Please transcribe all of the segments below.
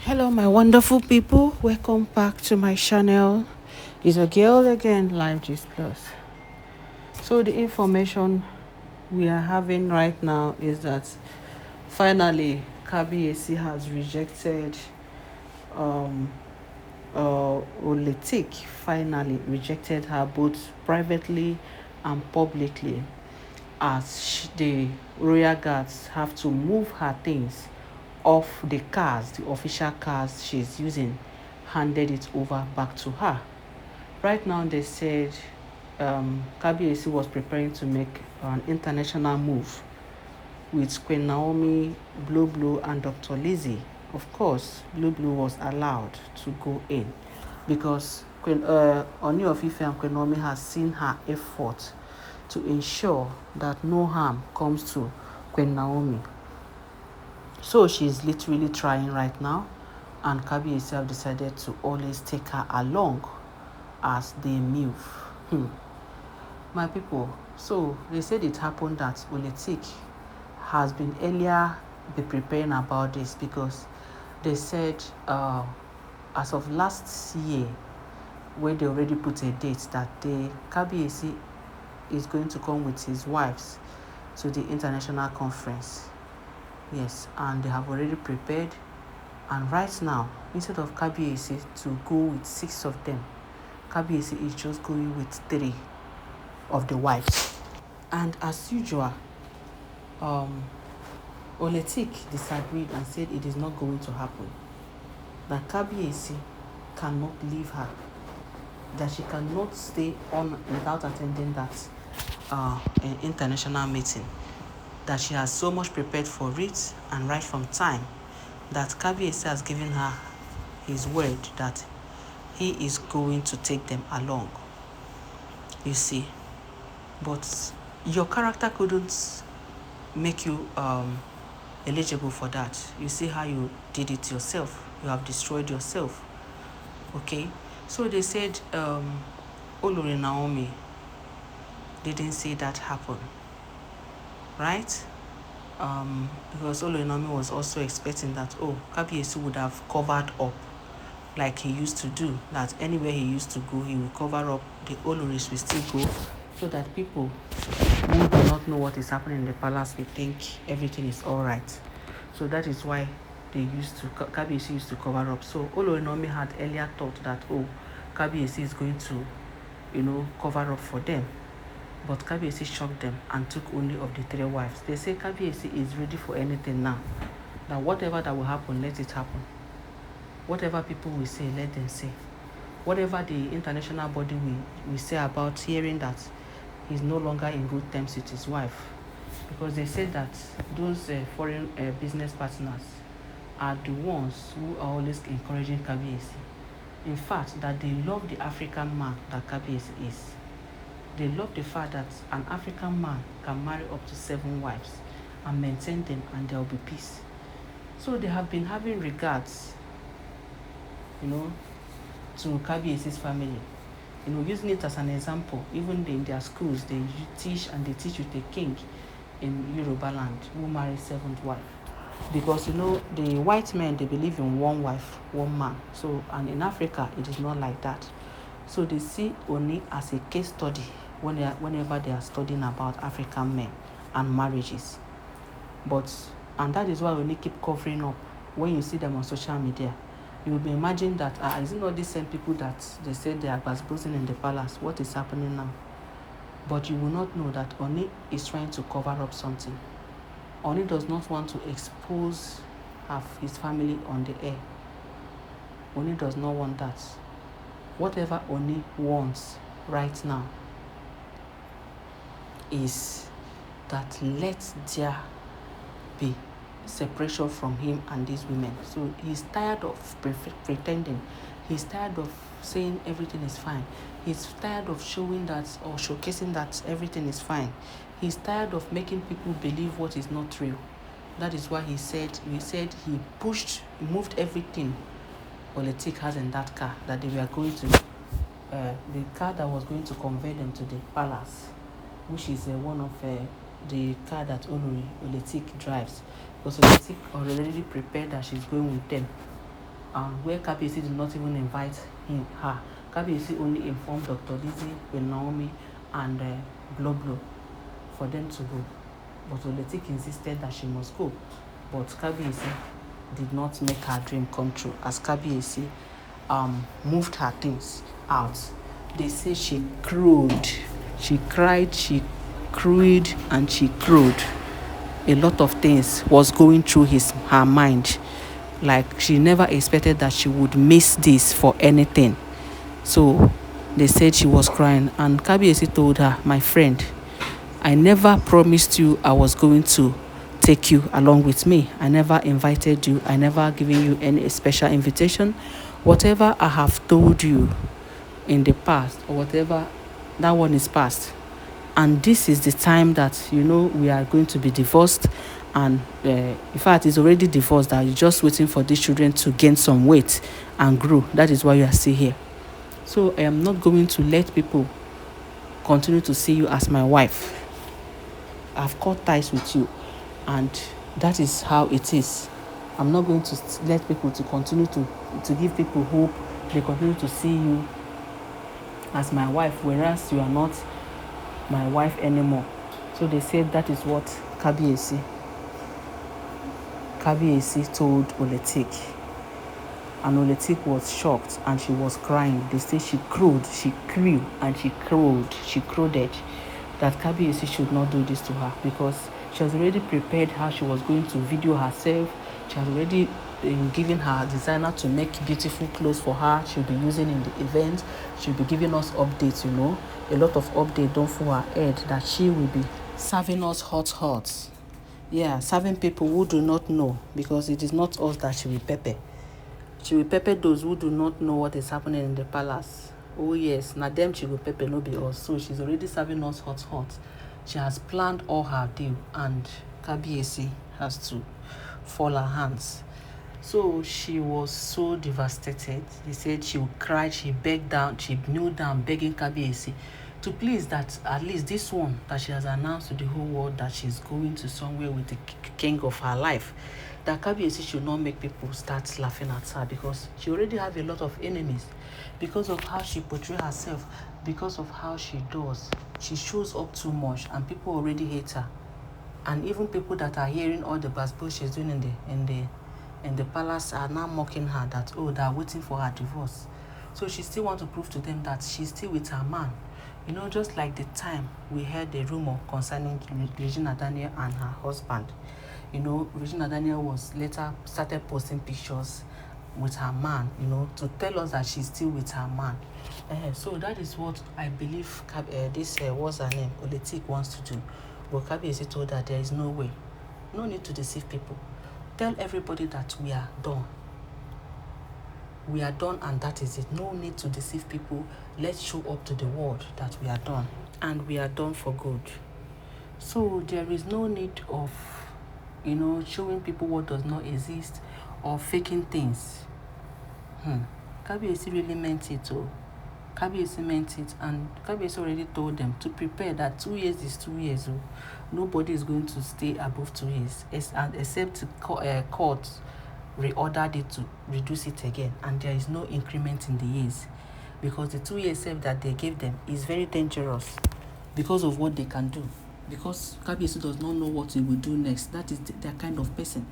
Hello my wonderful people, welcome back to my channel. It's a girl again, Live Gist Plus. So the information we are having right now is that finally Kabiyesi has rejected Oletik finally rejected her both privately and publicly, as the royal guards have to move her things off the cars, the official cars she's using, handed it over back to her. Right now they said Kabiyesi was preparing to make an international move with Queen Naomi, blôǒd, and Dr. Lizzie. Of course, blôǒd was allowed to go in because Ooni of Ife and Queen Naomi has seen her effort to ensure that no harm comes to Queen Naomi. So she's literally trying right now, and Kabiyesi have decided to always take her along as they move. My people, so they said it happened that Oletik has been earlier be preparing about this because they said as of last year, where they already put a date that the Kabiyesi is going to come with his wives to the international conference. Yes, and they have already prepared. And right now, instead of Kabiyesi to go with 6 of them, Kabiyesi is just going with 3 of the wives. And as usual, Oletik disagreed and said it is not going to happen. That Kabiyesi cannot leave her. That she cannot stay on without attending that international meeting. That she has so much prepared for it, and right from time that Kabiyesi has given her his word that he is going to take them along. You see, but your character couldn't make you eligible for that. You see how you did it yourself. You have destroyed yourself. Okay, so they said Olori Naomi didn't see that happen, right? Because Olori Naomi was also expecting that Kabiyesi would have covered up like he used to do, that anywhere he used to go he will cover up, the Oloris will still go, so that people who do not know what is happening in the palace will think everything is all right. So that is why Kabiyesi used to cover up. So Olori Naomi had earlier thought that Kabiyesi is going to cover up for them. But Kabiyesi shocked them and took only of the 3 wives. They say Kabiyesi is ready for anything now. That whatever that will happen, let it happen. Whatever people will say, let them say. Whatever the international body will say about hearing that he's no longer in good terms with his wife. Because they said that those foreign business partners are the ones who are always encouraging Kabiyesi. In fact, that they love the African man that Kabiyesi is. They love the fact that an African man can marry up to 7 wives and maintain them, and there will be peace. So they have been having regards, to Kabiyesi's family. Using it as an example, even in their schools, they teach with a king in Yoruba land who marries 7th wife. Because the white men, they believe in 1 wife, 1 man. So, and in Africa, it is not like that. So they see Ooni as a case study whenever they are studying about African men and marriages. And that is why Ooni keep covering up. When you see them on social media, you will be imagining that is it not these same people that they said they are basboozing in the palace? What is happening now? But you will not know that Ooni is trying to cover up something. Ooni does not want to expose his family on the air. Ooni does not want that. Whatever Ooni wants right now is that let there be separation from him and these women. So he's tired of pretending. He's tired of saying everything is fine. He's tired of showing that or showcasing that everything is fine. He's tired of making people believe what is not real. That is why he said he moved everything Oletik has in that car, that they were going to the car that was going to convey them to the palace, which is one of the car that Oletik drives. Because Oletik already prepared that she's going with them. where Kabiyesi did not even invite her. Kabiyesi only informed Dr. Lizzie, Queen Naomi, and blôǒd for them to go. But Oletik insisted that she must go. But Kabiyesi did not make her dream come true, as Kabiyesi moved her things out. They say she crowed, she cried, she crowed, and she crowed. A lot of things was going through her mind. Like, she never expected that she would miss this for anything. So they said she was crying, and Kabiyesi told her, my friend, I never promised you I was going to take you along with me. I never invited you. I never given you any special invitation. Whatever I have told you in the past, or whatever, that one is past. And this is the time that, we are going to be divorced. And in fact, it's already divorced, that you're just waiting for these children to gain some weight and grow. That is why you are still here. So I am not going to let people continue to see you as my wife. I've cut ties with you, and that is how it is. I'm not going to let people to continue to give people hope. They continue to see you as my wife, whereas you are not my wife anymore. So they said that is what Kabiyesi told Oletik. And Oletik was shocked, and she was crying. They say she crowed, she crew, and she crowed, she crowded that Kabiyesi should not do this to her, because she has already prepared how she was going to video herself. She has already given her designer to make beautiful clothes for her. She'll be using in the event. She'll be giving us updates, a lot of updates don't fool her head, that she will be serving us hot. Yeah, serving people who do not know, because it is not us that she will pepper. She will pepper those who do not know what is happening in the palace. Oh yes, now them she will pepper, no be us. So she's already serving us hot. She has planned all her deal, and Kabiyesi has to fall her hands. So she was so devastated. They said she would cry, she begged down, she kneeled down begging Kabiyesi to please, that at least this one that she has announced to the whole world that she's going to somewhere with the king of her life, that Kabiyesi should not make people start laughing at her, because she already have a lot of enemies because of how she portrays herself, because of how she does. She shows up too much, and people already hate her. And even people that are hearing all the basbos she's doing in the palace are now mocking her, that they are waiting for her divorce. So she still wants to prove to them that she's still with her man. Just like the time we heard the rumor concerning Regina Daniel and her husband. Regina Daniel was later started posting pictures with her man, to tell us that she's still with her man. So that is what I believe what's her name, Oletik, wants to do. But Kabiyesi told her there is no way. No need to deceive people. Tell everybody that we are done. We are done, and that is it. No need to deceive people. Let's show up to the world that we are done. And we are done for good. So there is no need of, showing people what does not exist, or faking things. Kabiyesi really meant it. Kabiyesi meant it, and Kabiyesi already told them to prepare that 2 years is 2 years. Nobody is going to stay above 2 years, except court reordered it to reduce it again, and there is no increment in the years, because the 2 years that they gave them is very dangerous because of what they can do. Because Kabiyesi does not know what he will do next. That is their kind of person.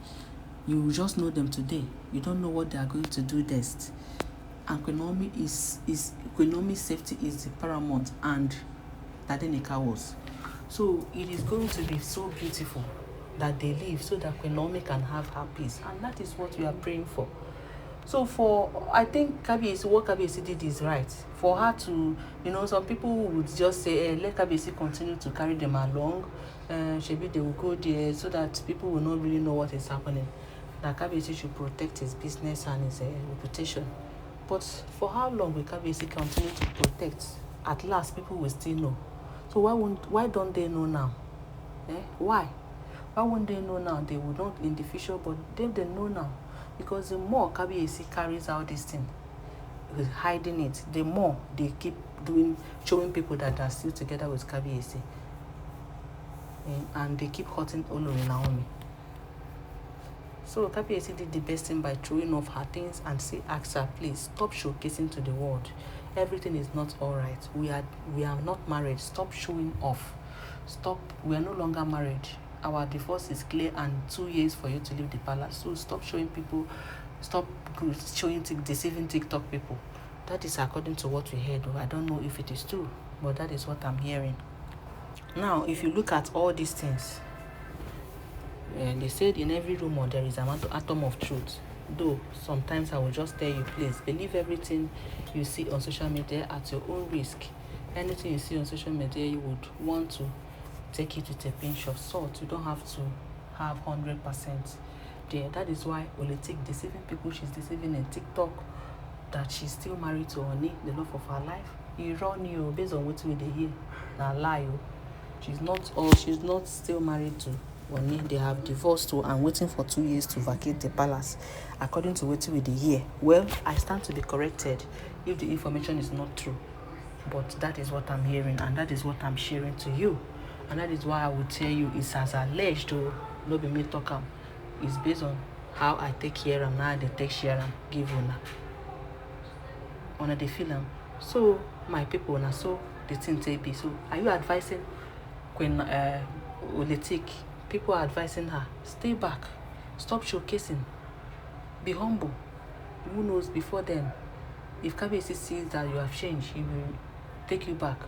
You just know them today. You don't know what they are going to do next. And Queen Naomi's safety is the paramount, and Tadenika was. So it is going to be so beautiful that they live, so that Queen Naomi can have her peace, and that is what we are praying for. So I think what Kabiyesi did is right. For her to, some people would just say, let Kabiyesi continue to carry them along. Maybe they will go there so that people will not really know what is happening. That Kabiyesi should protect his business and his reputation. But for how long will Kabiyesi continue to protect? At last, people will still know. So why don't they know now? Why? Why won't they know now? They will not in the future, but they know now. Because the more Kabiyesi carries out this thing, hiding it, the more they keep showing people that they're still together with Kabiyesi. And they keep hurting Olori Naomi. So Kabiyesi did the best thing by throwing off her things and asked her, please stop showcasing to the world. Everything is not all right. We are not married. Stop showing off. Stop. We are no longer married. Our divorce is clear and 2 years for you to leave the palace. So stop showing people. Stop showing deceiving TikTok people. That is according to what we heard. I don't know if it is true, but that is what I'm hearing. Now, if you look at all these things, they said in every rumor there is an atom of truth. Though sometimes I will just tell you, please believe everything you see on social media at your own risk. Anything you see on social media, you would want to take it with a pinch of salt. You don't have to have 100% there. That is why Oletik deceiving people. She's deceiving in TikTok that she's still married to Ooni, the love of her life. You run you based on what we hear. Now lie. She's not still married to Ooni. They have divorced and waiting for 2 years to vacate the palace, according to what we hear. Well, I stand to be corrected if the information is not true, but that is what I'm hearing and that is what I'm sharing to you, and that is why I would tell you it's as alleged. No be me talk am. It's based on how I take care and how they take share and give una the feel. So my people, now so the thing be. So are you advising Queen Oletik? People are advising her, stay back, stop showcasing, be humble. Who knows, before then, if Kabiyesi sees that you have changed, he will take you back.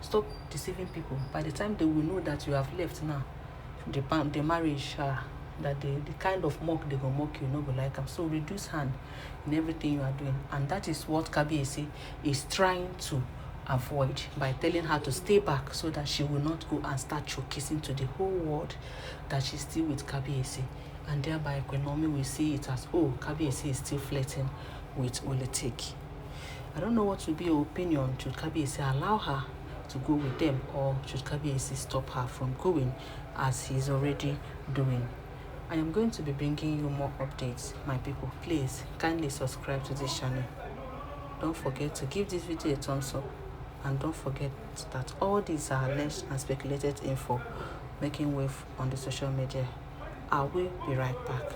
Stop deceiving people. By the time they will know that you have left now, the marriage, that the kind of mock they go mock you, no go like them. So reduce hand in everything you are doing, and that is what Kabiyesi is trying to avoid by telling her to stay back, so that she will not go and start showcasing to the whole world that she's still with Kabiyesi, and thereby Queen Naomi will see it as, oh, Kabiyesi is still flirting with Oletik. I don't know what will be your opinion. Should Kabiyesi allow her to go with them, or should Kabiyesi stop her from going as he's already doing? I am going to be bringing you more updates, my people. Please kindly subscribe to this channel. Don't forget to give this video a thumbs up, and don't forget that all these are alleged and speculated info making wave on the social media. I will be right back.